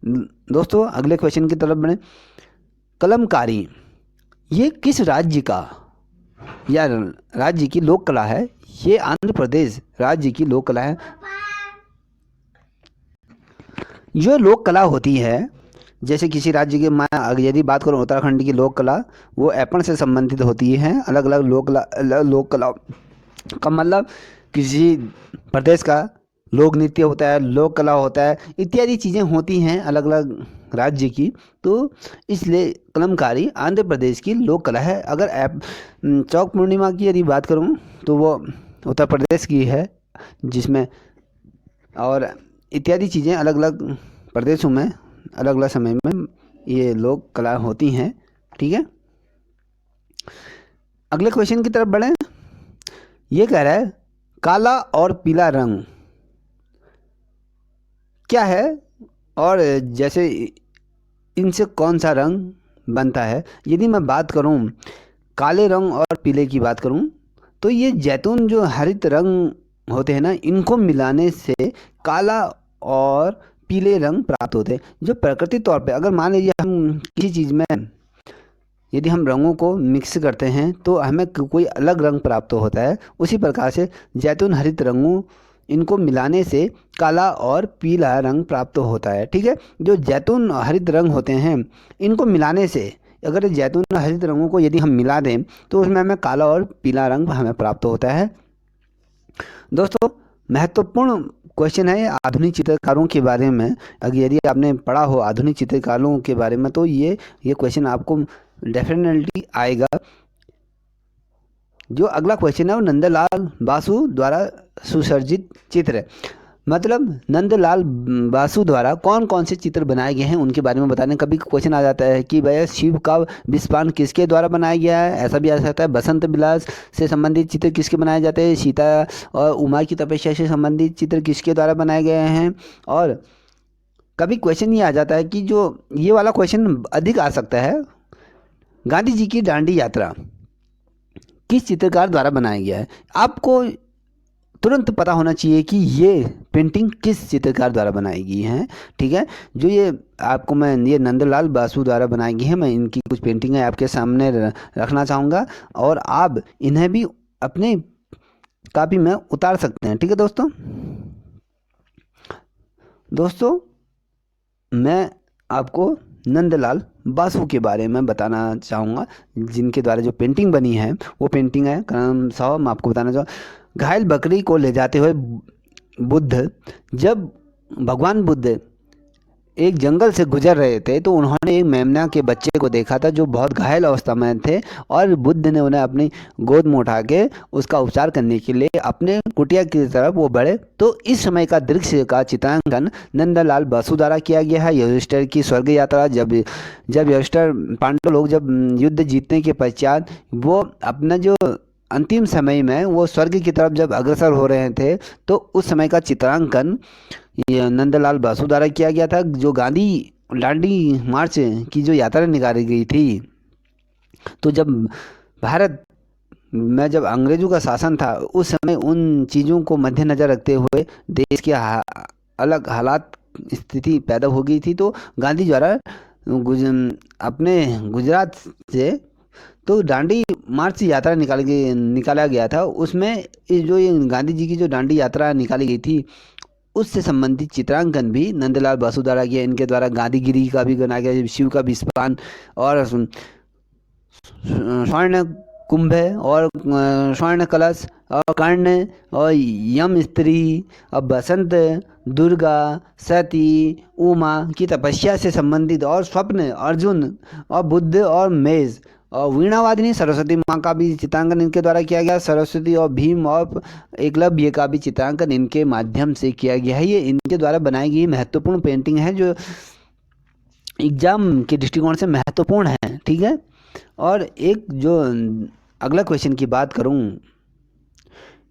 दोस्तों अगले क्वेश्चन की तरफ बढ़े। कलमकारी ये किस राज्य का या राज्य की लोक कला है? ये आंध्र प्रदेश राज्य की लोक कला है। जो लोक कला होती है, जैसे किसी राज्य की, मैं यदि बात करूं उत्तराखंड की लोक कला, वो ऐपण से संबंधित होती है। अलग अलग लोक कला का मतलब किसी प्रदेश का लोक नृत्य होता है, लोक कला होता है, इत्यादि चीज़ें होती हैं अलग अलग राज्य की। तो इसलिए कलमकारी आंध्र प्रदेश की लोक कला है। अगर चौक पूर्णिमा की यदि बात करूं तो वो उत्तर प्रदेश की है, जिसमें और इत्यादि चीज़ें अलग अलग प्रदेशों में अलग अलग समय में ये लोक कला होती हैं। ठीक है, अगले क्वेश्चन की तरफ बढ़ें। ये कह रहा है काला और पीला रंग क्या है, और जैसे इनसे कौन सा रंग बनता है? यदि मैं बात करूं काले रंग और पीले की बात करूं तो ये जैतून जो हरित रंग होते हैं ना, इनको मिलाने से काला और पीले रंग प्राप्त होते हैं। जो प्राकृतिक तौर पे अगर मान लीजिए हम किसी चीज़ में यदि हम रंगों को मिक्स करते हैं तो हमें कोई अलग रंग प्राप्त होता है, उसी प्रकार से जैतून हरित रंगों इनको मिलाने से काला और पीला रंग प्राप्त होता है। ठीक है, जो जैतून हरित रंग होते हैं इनको मिलाने से, अगर जैतून हरित रंगों को यदि हम मिला दें तो उसमें हमें काला और पीला रंग हमें प्राप्त होता है। दोस्तों महत्वपूर्ण क्वेश्चन है आधुनिक चित्रकारों के बारे में। अगर यदि आपने पढ़ा हो आधुनिक चित्रकारों के बारे में तो ये क्वेश्चन आपको डेफिनेटली आएगा। जो अगला क्वेश्चन है वो नंदलाल बासु द्वारा सुसर्जित चित्र है। मतलब नंदलाल बासु द्वारा कौन कौन से चित्र बनाए गए हैं उनके बारे में बताने। कभी क्वेश्चन आ जाता है कि भैया शिव का विस्पान किसके द्वारा बनाया गया है, ऐसा भी आ सकता है। बसंत विलास से संबंधित चित्र किसके बनाए जाते हैं, सीता और उमा की तपस्या से संबंधित चित्र किसके द्वारा बनाए गए हैं। और कभी क्वेश्चन ये आ जाता है कि जो ये वाला क्वेश्चन अधिक आ सकता है, गांधी जी की दांडी यात्रा किस चित्रकार द्वारा बनाया गया है। आपको तुरंत पता होना चाहिए कि ये पेंटिंग किस चित्रकार द्वारा बनाई गई है। ठीक है, जो ये आपको मैं ये नंदलाल बासु द्वारा बनाई गई है, मैं इनकी कुछ पेंटिंगें आपके सामने रखना चाहूँगा और आप इन्हें भी अपने कापी में उतार सकते हैं। ठीक है दोस्तों मैं आपको नंदलाल बासु के बारे में बताना चाहूँगा, जिनके द्वारा जो पेंटिंग बनी है वो पेंटिंग है क्रम सौ। मैं आपको बताना चाहूँ घायल बकरी को ले जाते हुए बुद्ध, जब भगवान बुद्ध एक जंगल से गुजर रहे थे तो उन्होंने एक मेमना के बच्चे को देखा था जो बहुत घायल अवस्था में थे, और बुद्ध ने उन्हें अपनी गोद में उठा के उसका उपचार करने के लिए अपने कुटिया की तरफ वो बढ़े। तो इस समय का दृश्य का चित्रांकन नंदलाल बासु द्वारा किया गया है। युधिष्ठिर की स्वर्ग यात्रा, जब युधिष्ठिर पांडव लोग जब युद्ध जीतने के पश्चात वो अपना जो अंतिम समय में वो स्वर्ग की तरफ जब अग्रसर हो रहे थे तो उस समय का चित्रांकन ये नंदलाल बासु द्वारा किया गया था। जो गांधी दांडी मार्च की जो यात्रा निकाली गई थी, तो जब भारत में जब अंग्रेजों का शासन था उस समय उन चीज़ों को मद्देनज़र रखते हुए देश के अलग हालात स्थिति पैदा हो गई थी। तो गांधी द्वारा अपने गुजरात से तो दांडी मार्च यात्रा निकाला गया था। उसमें ये गांधी जी की जो दांडी यात्रा निकाली गई थी उससे संबंधित चित्रांकन भी नंदलाल बासु द्वारा किया। इनके द्वारा गांधीगिरी का भी बनाया गया, शिव का विस्पान और स्वर्ण कुंभ और स्वर्ण कलश और कर्ण और यम स्त्री और बसंत, दुर्गा, सती, उमा की तपस्या से संबंधित और स्वप्न, अर्जुन और बुद्ध और मेज और वीणावादिनी सरस्वती माँ का भी चित्रांकन इनके द्वारा किया गया। सरस्वती और भीम और एकलव्य का भी चित्रांकन इनके माध्यम से किया गया है। ये इनके द्वारा बनाई गई महत्वपूर्ण पेंटिंग है जो एग्जाम के दृष्टिकोण से महत्वपूर्ण है। ठीक है, और एक जो अगला क्वेश्चन की बात करूं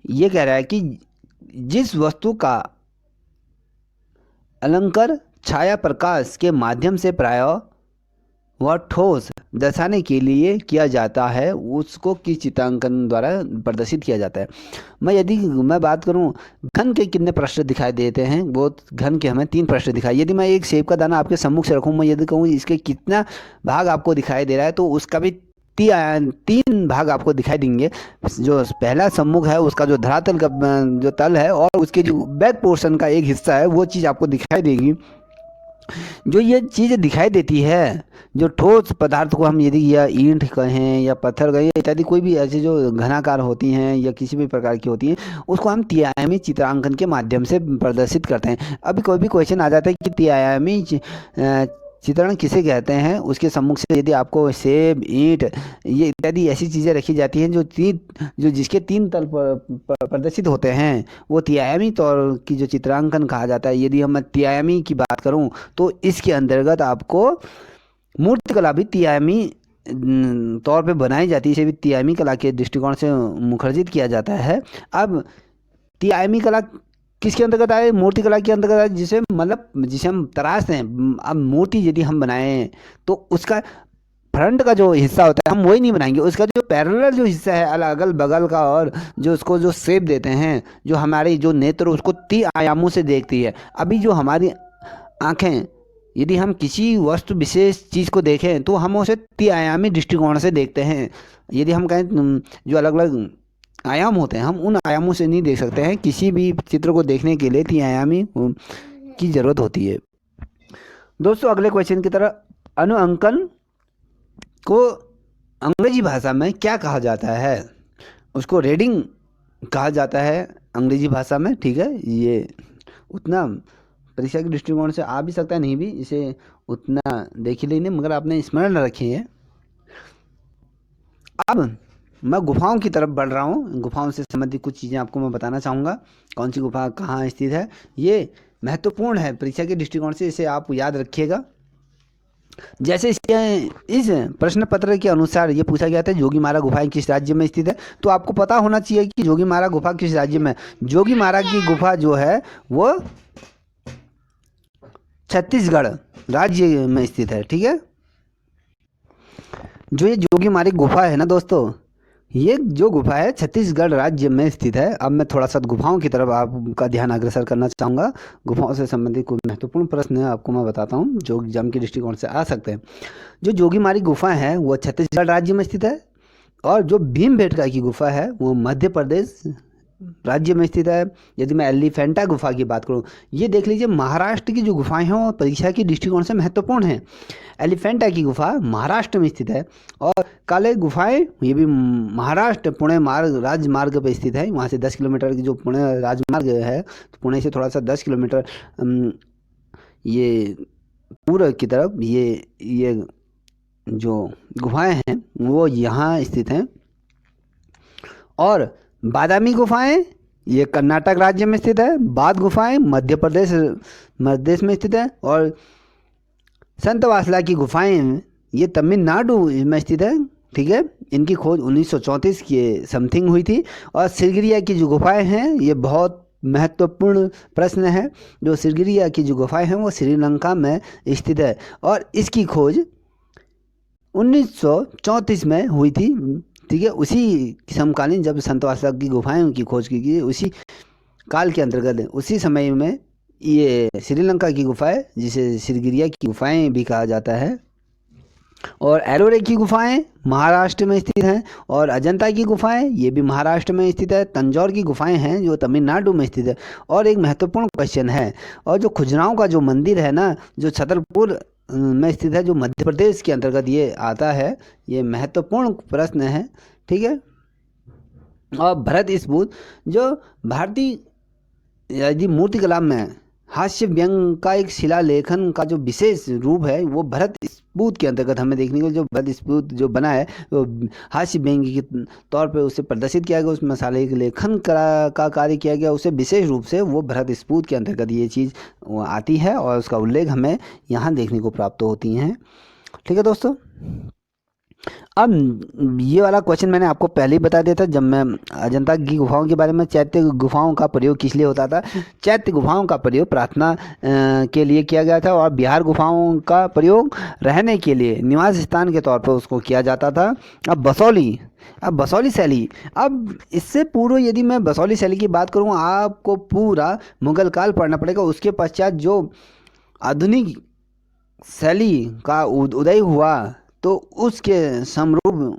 ये कह रहा है कि जिस वस्तु का अलंकर छाया प्रकाश के माध्यम से प्रायः वह ठोस दर्शाने के लिए किया जाता है, उसको किस चित्रांकन द्वारा प्रदर्शित किया जाता है। मैं बात करूं घन के कितने प्रश्न दिखाई देते हैं, वो घन के हमें 3 प्रश्न दिखाई। यदि मैं एक सेब का दाना आपके सम्मुख से रखूं, मैं यदि कहूँ इसके कितना भाग आपको दिखाई दे रहा है, तो उसका भी 3 भाग आपको दिखाई देंगे। जो पहला सम्मुख है उसका जो धरातल का जो तल है और उसके जो बैक पोर्शन का एक हिस्सा है, वो चीज़ आपको दिखाई देगी। जो ये चीज़ दिखाई देती है, जो ठोस पदार्थ को हम यदि या ईंट कहें या पत्थर कहें इत्यादि कोई भी ऐसे जो घनाकार होती हैं या किसी भी प्रकार की होती हैं, उसको हम त्रिआयामी चित्रांकन के माध्यम से प्रदर्शित करते हैं। अभी कोई भी क्वेश्चन आ जाता है कि त्रिआयामी चित्रण किसे कहते हैं, उसके सम्मुख से यदि आपको सेब, ईंट ये इत्यादि ऐसी चीज़ें रखी जाती हैं जो जिसके 3 तल पर प्रदर्शित होते हैं, वो त्रिआयामी तौर की जो चित्रांकन कहा जाता है। यदि हम त्रिआयामी की बात करूं तो इसके अंतर्गत आपको मूर्तिकला भी त्रिआयामी तौर पे बनाई जाती है, इसे भी त्रिआयामी कला के दृष्टिकोण से मुखर्जित किया जाता है। अब त्रिआयामी कला किसके अंतर्गत आए? मूर्तिकला के अंतर्गत आए, जिसे हम तराशते हैं। अब मूर्ति यदि हम बनाएं तो उसका फ्रंट का जो हिस्सा होता है हम वही नहीं बनाएंगे, उसका जो पैरेलल जो हिस्सा है अगल बगल का, और जो उसको जो शेप देते हैं, जो हमारी जो नेत्र उसको 3 आयामों से देखती है। अभी जो हमारी आँखें, यदि हम किसी वस्तु विशेष चीज़ को देखें तो हम उसे 3 आयामी दृष्टिकोण से देखते हैं। यदि हम कहें जो अलग अलग आयाम होते हैं, हम उन आयामों से नहीं देख सकते हैं। किसी भी चित्र को देखने के लिए 3 आयामी की ज़रूरत होती है। दोस्तों अगले क्वेश्चन की तरह, अनुअंकन को अंग्रेजी भाषा में क्या कहा जाता है? उसको रीडिंग कहा जाता है अंग्रेजी भाषा में। ठीक है, ये उतना परीक्षा के दृष्टिकोण से आ भी सकता है, नहीं भी, इसे उतना देख ही लेने, मगर आपने स्मरण रखी है। अब मैं गुफाओं की तरफ बढ़ रहा हूँ। गुफाओं से संबंधित कुछ चीज़ें आपको मैं बताना चाहूँगा। कौन सी गुफा कहाँ स्थित है, ये महत्वपूर्ण है परीक्षा के दृष्टिकोण से, इसे आप याद रखिएगा। जैसे इस प्रश्न पत्र के अनुसार ये पूछा गया था जोगीमारा गुफाएं किस राज्य में स्थित है, तो आपको पता होना चाहिए कि जोगीमारा गुफा किस राज्य में। जोगीमारा की गुफा जो है वो छत्तीसगढ़ राज्य में स्थित है। ठीक है, जो ये जोगीमारा गुफा है ना दोस्तों, ये जो गुफा है छत्तीसगढ़ राज्य में स्थित है। अब मैं थोड़ा सा गुफाओं की तरफ आपका ध्यान अग्रसर करना चाहूँगा। गुफाओं से संबंधित कुछ महत्वपूर्ण प्रश्न आपको मैं बताता हूँ जो एग्जाम के दृष्टिकोण से आ सकते हैं। जो जोगीमारा गुफा है वो छत्तीसगढ़ राज्य में स्थित है, और जो भीमबेटका की गुफा है वो मध्य प्रदेश राज्य में स्थित है। यदि मैं एलिफेंटा गुफा की बात करूं, ये देख लीजिए महाराष्ट्र की जो गुफाएं हैं वो परीक्षा के दृष्टिकोण से महत्वपूर्ण हैं। एलिफेंटा की गुफा महाराष्ट्र में स्थित है, और काले गुफाएं ये भी महाराष्ट्र पुणे राजमार्ग पर स्थित है। वहाँ से 10 किलोमीटर की जो पुणे राजमार्ग है, तो पुणे से थोड़ा सा 10 किलोमीटर ये पूर्व की तरफ ये जो गुफाएं हैं वो यहाँ स्थित हैं। और बादामी गुफाएं ये कर्नाटक राज्य में स्थित है। बाद गुफाएं मध्य प्रदेश में स्थित है। और संतवासला की गुफाएं ये तमिलनाडु में स्थित है। ठीक है, इनकी खोज 1934 के समथिंग हुई थी। और सिरगिरिया की जो गुफाएं हैं ये बहुत महत्वपूर्ण प्रश्न है। जो सिरगिरिया की जो गुफाएं हैं वो श्रीलंका में स्थित है, और इसकी खोज 1934 में हुई थी। ठीक है, उसी समकालीन जब संतवासला की गुफाएं की खोज की गई, उसी काल के अंतर्गत उसी समय में ये श्रीलंका की गुफाएं, जिसे सिरगिरिया की गुफाएं भी कहा जाता है, और एलोरे की गुफाएं महाराष्ट्र में स्थित हैं, और अजंता की गुफाएं ये भी महाराष्ट्र में स्थित है। तंजौर की गुफाएं हैं जो तमिलनाडु में स्थित है। और एक महत्वपूर्ण क्वेश्चन है, और जो खुजराहों का जो मंदिर है ना, जो छतरपुर में स्थित है, जो मध्य प्रदेश के अंतर्गत ये आता है, ये महत्वपूर्ण प्रश्न है। ठीक है, और भरत स्फूर्त जो भारतीय यदि मूर्तिकला में हास्य व्यंग का एक शिलालेखन का जो विशेष रूप है, वो भरत स्फूर्त के अंतर्गत हमें देखने को, जो भरत स्फूर्त जो बना है वो हास्य व्यंग के तौर पे उसे प्रदर्शित किया गया, उसमें शिलालेखन का कार्य किया गया, उसे विशेष रूप से वो भरत स्फूर्त के अंतर्गत ये चीज़ आती है, और उसका उल्लेख हमें यहाँ देखने को प्राप्त होती हैं। ठीक है दोस्तों, अब ये वाला क्वेश्चन मैंने आपको पहले ही बता दिया था जब मैं अजंता की गुफाओं के बारे में। चैत्य गुफाओं का प्रयोग किस लिए होता था? चैत्य गुफाओं का प्रयोग प्रार्थना के लिए किया गया था, और बिहार गुफाओं का प्रयोग रहने के लिए निवास स्थान के तौर पर उसको किया जाता था। अब बसौली शैली, अब इससे पूर्व यदि मैं बसौली शैली की बात करूँ, आपको पूरा मुगल काल पढ़ना पड़ेगा। उसके पश्चात जो आधुनिक शैली का उदय हुआ, तो उसके समरूप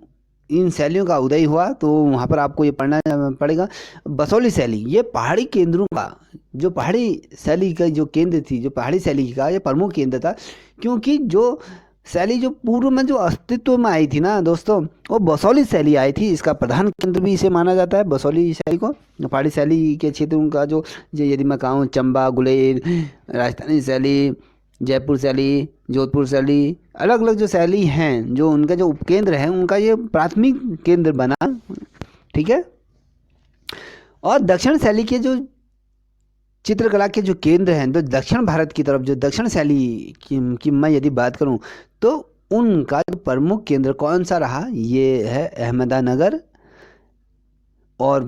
इन शैलियों का उदय हुआ, तो वहाँ पर आपको ये पढ़ना पड़ेगा। बसौली शैली ये पहाड़ी केंद्रों का, जो पहाड़ी शैली का जो केंद्र थी, जो पहाड़ी शैली का ये प्रमुख केंद्र था, क्योंकि जो शैली जो पूर्व में जो अस्तित्व में आई थी ना दोस्तों, वो बसौली शैली आई थी। इसका प्रधान केंद्र भी इसे माना जाता है, बसौली शैली को। पहाड़ी शैली के क्षेत्रों का जो यदि मैं कहूँ, चंबा, गुलेर, राजस्थानी शैली, जयपुर शैली, जोधपुर शैली, अलग अलग जो शैली हैं, जो उनका जो उपकेंद्र है, उनका ये प्राथमिक केंद्र बना। ठीक है। और दक्षिण शैली के जो चित्रकला के जो केंद्र हैं, तो दक्षिण भारत की तरफ जो दक्षिण शैली की मैं यदि बात करूं, तो उनका जो प्रमुख केंद्र कौन सा रहा? ये है अहमदनगर और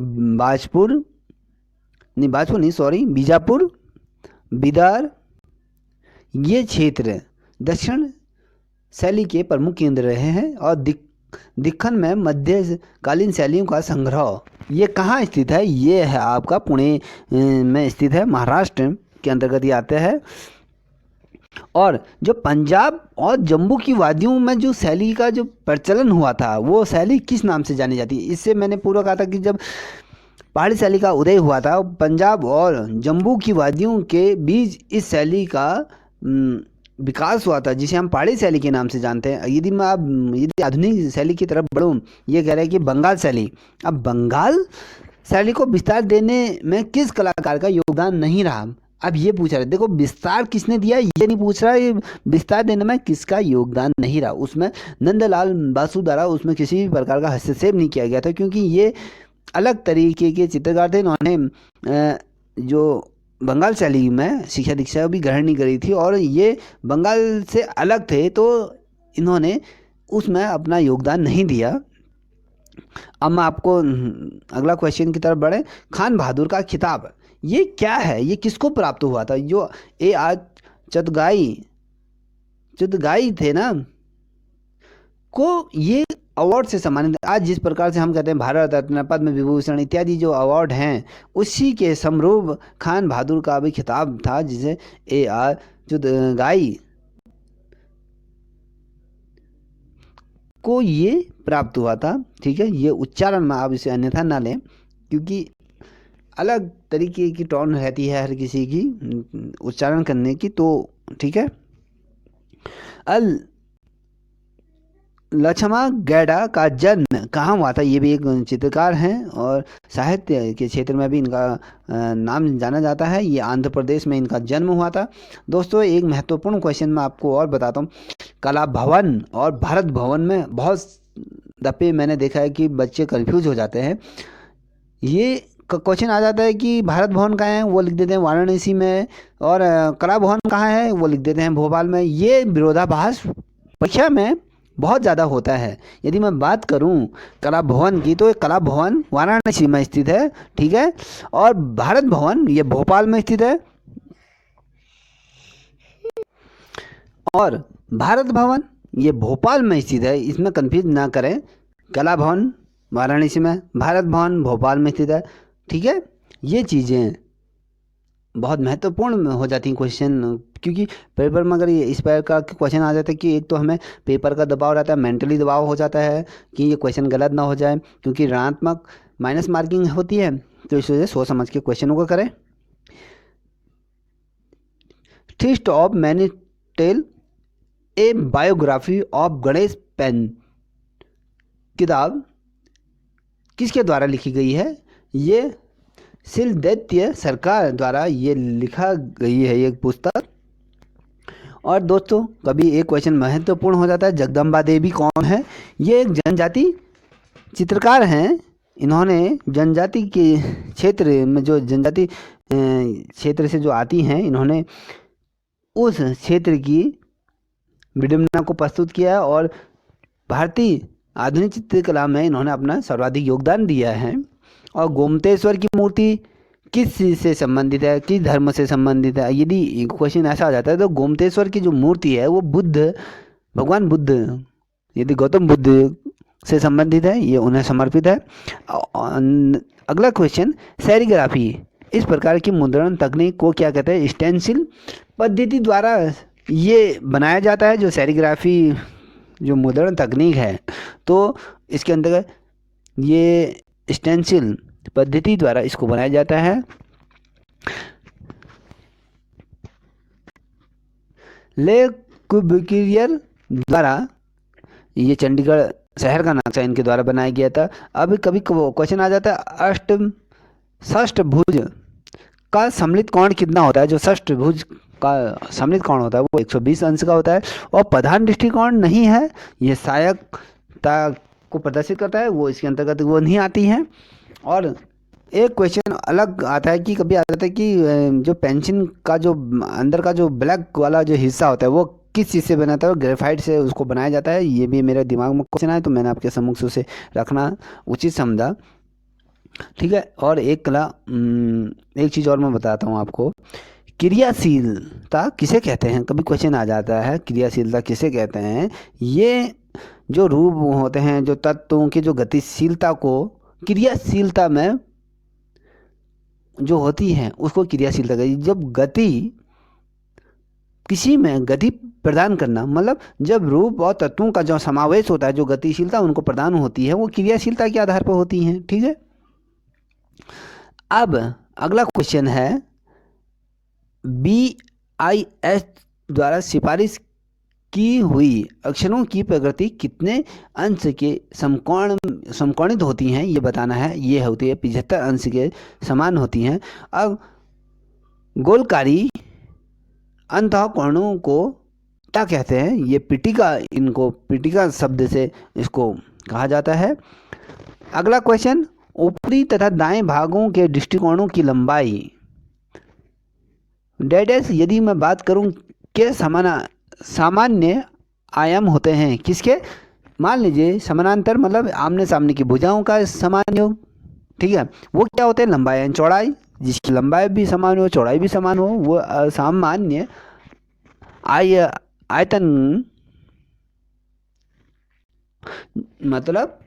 बीजापुर, बिदार। ये क्षेत्र दक्षिण शैली के प्रमुख केंद्र रहे हैं। और दक्खन में मध्यकालीन शैलियों का संग्रह ये कहाँ स्थित है? ये है आपका पुणे में स्थित है, महाराष्ट्र के अंतर्गत ये आता है। और जो पंजाब और जम्मू की वादियों में जो शैली का जो प्रचलन हुआ था, वो शैली किस नाम से जानी जाती है? इससे मैंने पूरा कहा था कि जब पहाड़ी शैली का उदय हुआ था, पंजाब और जम्मू की वादियों के बीच इस शैली का विकास हुआ था, जिसे हम पहाड़ी शैली के नाम से जानते हैं। यदि आधुनिक शैली की तरफ बढ़ूँ, ये कह रहे हैं कि बंगाल शैली। अब बंगाल शैली को विस्तार देने में किस कलाकार का योगदान नहीं रहा? अब ये पूछ रहा है, देखो विस्तार किसने दिया ये नहीं पूछ रहा, ये विस्तार देने में किसका योगदान नहीं रहा। उसमें नंदलाल बासु द्वारा उसमें किसी भी प्रकार का हस्तक्षेप नहीं किया गया था, क्योंकि ये अलग तरीके के चित्रकार थे। इन्होंने जो बंगाल शैली में शिक्षा दीक्षा भी ग्रहण नहीं करी थी, और ये बंगाल से अलग थे, तो इन्होंने उसमें अपना योगदान नहीं दिया। अब मैं आपको अगला क्वेश्चन की तरफ बढ़े। खान बहादुर का खिताब ये क्या है? ये किसको प्राप्त हुआ था? जो A.R. चुतगाई थे ना, को ये अवार्ड से सम्मानित। आज जिस प्रकार से हम कहते हैं भारत रत्न, पद्म विभूषण इत्यादि जो अवार्ड हैं, उसी के समरूप खान बहादुर का भी खिताब था, जिसे A.R. चुतगाई को ये प्राप्त हुआ था। ठीक है। ये उच्चारण में आप इसे अन्यथा ना लें, क्योंकि अलग तरीके की टोन रहती है हर किसी की उच्चारण करने की, तो ठीक है। लक्ष्मण गैडा का जन्म कहाँ हुआ था? ये भी एक चित्रकार हैं, और साहित्य के क्षेत्र में भी इनका नाम जाना जाता है। ये आंध्र प्रदेश में इनका जन्म हुआ था। दोस्तों, एक महत्वपूर्ण क्वेश्चन मैं आपको और बताता हूँ। कला भवन और भारत भवन में बहुत दफे मैंने देखा है कि बच्चे कंफ्यूज हो जाते हैं। ये क्वेश्चन आ जाता है कि भारत भवन कहाँ है, वो लिख देते हैं वाराणसी में, और कला भवन कहाँ है, वो लिख देते हैं भोपाल में। ये विरोधाभास परीक्षा में बहुत ज़्यादा होता है। यदि मैं बात करूं कला भवन की, तो कला भवन वाराणसी में स्थित है। ठीक है। और भारत भवन ये भोपाल में स्थित है। और भारत भवन ये भोपाल में स्थित है, इसमें कंफ्यूज ना करें। कला भवन वाराणसी में, भारत भवन भोपाल में स्थित है। ठीक है। ये चीज़ें बहुत महत्वपूर्ण हो जाती हैं क्वेश्चन, क्योंकि पेपर में अगर ये इस प्रकार के क्वेश्चन आ जाते हैं कि एक तो हमें पेपर का दबाव रहता है, मेंटली दबाव हो जाता है कि ये क्वेश्चन गलत ना हो जाए, क्योंकि ऋणात्मक माइनस मार्किंग होती है, तो इस वजह से सोच समझ के क्वेश्चनों को करें। फीस्ट ऑफ मैनीटेल ए बायोग्राफी ऑफ गणेश पेन किताब किसके द्वारा लिखी गई है? ये सिलदैत्य सरकार द्वारा ये लिखा गई है एक पुस्तक। और दोस्तों, कभी एक क्वेश्चन महत्वपूर्ण हो जाता है, जगदम्बा देवी कौन है? ये एक जनजाति चित्रकार हैं। इन्होंने जनजाति के क्षेत्र में, जो जनजाति क्षेत्र से जो आती हैं, इन्होंने उस क्षेत्र की विडंबना को प्रस्तुत किया है, और भारतीय आधुनिक चित्रकला में इन्होंने अपना सर्वाधिक योगदान दिया है। और गोमतेश्वर की मूर्ति किस चीज़ से संबंधित है, किस धर्म से संबंधित है? यदि क्वेश्चन ऐसा आ जाता है तो गोमतेश्वर की जो मूर्ति है वो भगवान बुद्ध, यदि गौतम बुद्ध से संबंधित है, ये उन्हें समर्पित है। अगला क्वेश्चन, सेरिग्राफी इस प्रकार की मुद्रण तकनीक को क्या कहते हैं? स्टेंसिल पद्धति द्वारा ये बनाया जाता है। जो सेरिग्राफी जो मुद्रण तकनीक है तो इसके अंतर्गत ये स्टेंसिल पद्धति द्वारा इसको बनाया जाता है। ले कुबेरियर द्वारा ये चंडीगढ़ शहर का नक्शा इनके द्वारा बनाया गया था। अब कभी क्वेश्चन आ जाता है षष्ठभुज का सम्मिलित कोण कितना होता है? जो षष्ठभुज का सम्मिलित कोण होता है वो 120 अंश का होता है। और प्रधान दृष्टिकोण नहीं है, ये सहायकता को प्रदर्शित करता है, वो इसके अंतर्गत वो नहीं आती है। और एक क्वेश्चन अलग आता है कि कभी आता है कि जो पेंसिल का जो अंदर का जो ब्लैक वाला जो हिस्सा होता है वो किस चीज़ से बनाता है? ग्रेफाइट से उसको बनाया जाता है। ये भी मेरे दिमाग में क्वेश्चन आया तो मैंने आपके सम्मुख से उसे रखना उचित समझा, ठीक है। और एक चीज़ और मैं बताता हूँ आपको, क्रियाशीलता किसे कहते हैं? कभी क्वेश्चन आ जाता है क्रियाशीलता किसे कहते हैं? ये जो रूप होते हैं, जो तत्वों की जो गतिशीलता को क्रियाशीलता में जो होती है उसको क्रियाशीलता कहती है। जब गति किसी में गति प्रदान करना, मतलब जब रूप और तत्वों का जो समावेश होता है, जो गतिशीलता उनको प्रदान होती है वो क्रियाशीलता के आधार पर होती है, ठीक है। अब अगला क्वेश्चन है, BIS द्वारा सिफारिश की हुई अक्षरों की प्रकृति कितने अंश के समकोणित होती हैं ये बताना है। ये होती है 75 अंश के समान होती हैं। अब गोलकारी अंतःकोणों को क्या कहते हैं? ये पिटिका, इनको पिटिका शब्द से इसको कहा जाता है। अगला क्वेश्चन, ऊपरी तथा दाएं भागों के दृष्टिकोणों की लंबाई डैडेस यदि मैं बात करूं के सामान्य आयाम होते हैं किसके? मान लीजिए समानांतर मतलब आमने सामने की भुजाओं का समान योग, ठीक है। वो क्या होते हैं? लंबाई यानी चौड़ाई, जिसकी लंबाई भी समान हो चौड़ाई भी समान हो वो सामान्य आयतन। मतलब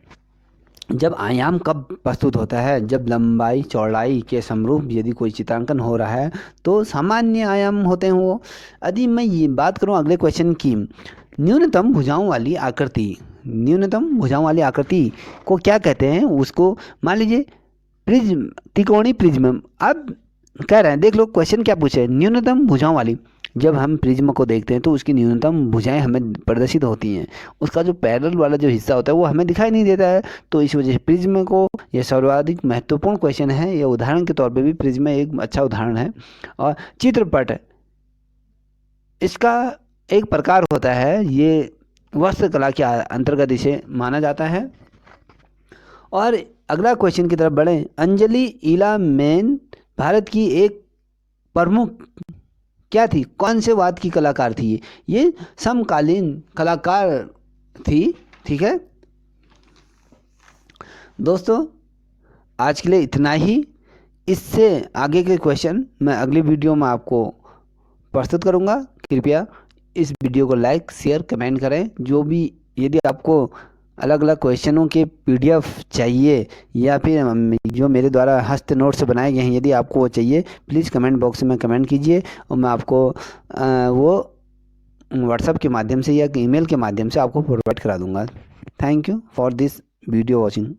जब आयाम कब प्रस्तुत होता है? जब लंबाई चौड़ाई के समरूप यदि कोई चित्रांकन हो रहा है तो सामान्य आयाम होते हैं वो। यदि मैं ये बात करूं अगले क्वेश्चन की, न्यूनतम भुजाओं वाली आकृति, न्यूनतम भुजाओं वाली आकृति को क्या कहते हैं? उसको मान लीजिए प्रिज्म, त्रिकोणीय प्रिज्म। अब कह रहे हैं, देख लो क्वेश्चन क्या पूछे, न्यूनतम भुजाओं वाली। जब हम प्रिज्म को देखते हैं तो उसकी न्यूनतम भुजाएं हमें प्रदर्शित होती हैं, उसका जो पैरेलल वाला जो हिस्सा होता है वो हमें दिखाई नहीं देता है। तो इस वजह से प्रिज्म को यह सर्वाधिक महत्वपूर्ण क्वेश्चन है। यह उदाहरण के तौर पे भी प्रिज्म एक अच्छा उदाहरण है। और चित्रपट इसका एक प्रकार होता है, ये वास्तुकला के अंतर्गत इसे माना जाता है। और अगला क्वेश्चन की तरफ बढ़ें, अंजलि ईला मेन भारत की एक प्रमुख क्या थी? कौन से वाद की कलाकार थी? ये समकालीन कलाकार थी, ठीक है दोस्तों। आज के लिए इतना ही। इससे आगे के क्वेश्चन मैं अगली वीडियो में आपको प्रस्तुत करूंगा। कृपया इस वीडियो को लाइक शेयर कमेंट करें। जो भी यदि आपको अलग अलग क्वेश्चनों के PDF चाहिए या फिर जो मेरे द्वारा हस्त नोट्स बनाए गए हैं यदि आपको वो चाहिए, प्लीज़ कमेंट बॉक्स में कमेंट कीजिए और मैं आपको वो व्हाट्सएप के माध्यम से या ईमेल के माध्यम से आपको प्रोवाइड करा दूंगा। Thank you for this video watching.